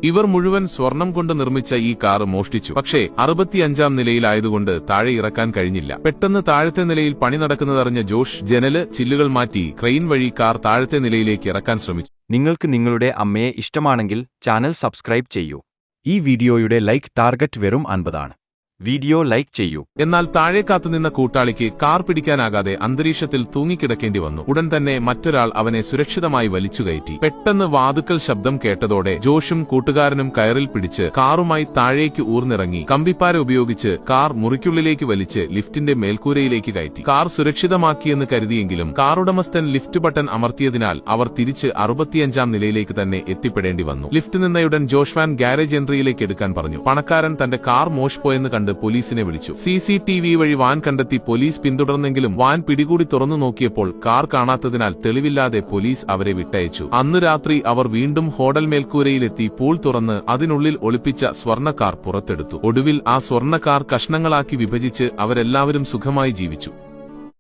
ഇവർ മുഴുവൻ സ്വർണം കൊണ്ട് നിർമ്മിച്ച ഈ കാർ മോഷ്ടിച്ചു. പക്ഷേ 65-ാം നിലയിലായതുകൊണ്ട് താഴെ ഇറക്കാൻ കഴിഞ്ഞില്ല. പെട്ടെന്ന് താഴത്തെ നിലയിൽ പണി നടക്കുന്നതറിഞ്ഞ ജോഷ് ജനല് ചില്ലുകൾ മാറ്റി ക്രെയിൻ വഴി കാർ താഴത്തെ നിലയിലേക്ക് ഇറക്കാൻ ശ്രമിച്ചു. നിങ്ങൾക്ക് നിങ്ങളുടെ അമ്മയെ ഇഷ്ടമാണെങ്കിൽ ചാനൽ സബ്സ്ക്രൈബ് ചെയ്യൂ. ഈ വീഡിയോയുടെ ലൈക്ക് ടാർഗറ്റ് വെറും 50 ആണ്. വീഡിയോ ലൈക്ക് ചെയ്യൂ. എന്നാൽ താഴെ കാത്തുനിന്ന കൂട്ടാളിക്ക് കാർ പിടിക്കാനാകാതെ അന്തരീക്ഷത്തിൽ തൂങ്ങിക്കിടക്കേണ്ടി വന്നു. ഉടൻ തന്നെ മറ്റൊരാൾ അവനെ സുരക്ഷിതമായി വലിച്ചുകയറ്റി. പെട്ടെന്ന് വാതുക്കൽ ശബ്ദം കേട്ടതോടെ ജോഷും കൂട്ടുകാരനും കയറിൽ പിടിച്ച് കാറുമായി താഴേക്ക് ഊർന്നിറങ്ങി കമ്പിപ്പാര ഉപയോഗിച്ച് കാർ മുറിക്കുള്ളിലേക്ക് വലിച്ച് ലിഫ്റ്റിന്റെ മേൽക്കൂരയിലേക്ക് കയറ്റി. കാർ സുരക്ഷിതമാക്കിയെന്ന് കരുതിയെങ്കിലും കാറുടമസ്ഥൻ ലിഫ്റ്റ് ബട്ടൺ അമർത്തിയതിനാൽ അവർ തിരിച്ച് 65-ാം നിലയിലേക്ക് തന്നെ എത്തിപ്പെടേണ്ടി വന്നു. ലിഫ്റ്റ് നിന്നയുടൻ ജോഷ് വാൻ ഗാരേജ് എൻട്രിയിലേക്ക് എടുക്കാൻ പറഞ്ഞു. പണക്കാരൻ തന്റെ കാർ മോഷ്പോയെന്ന് കണ്ട് പോലീസിനെ വിളിച്ചു. CCTV വഴി വാൻ കണ്ടെത്തി പോലീസ് പിന്തുടർന്നെങ്കിലും വാൻ പിടികൂടി തുറന്നു നോക്കിയപ്പോൾ കാർ കാണാത്തതിനാൽ തെളിവില്ലാതെ പോലീസ് അവരെ വിട്ടയച്ചു. അന്ന് രാത്രി അവർ വീണ്ടും ഹോട്ടൽ മേൽക്കൂരയിലെത്തി പൂൾ തുറന്ന് അതിനുള്ളിൽ ഒളിപ്പിച്ച സ്വർണ്ണ കാർ പുറത്തെടുത്തു. ഒടുവിൽ ആ സ്വർണ്ണ കാർ കഷ്ണങ്ങളാക്കി വിഭജിച്ച് അവരെല്ലാവരും സുഖമായി ജീവിച്ചു.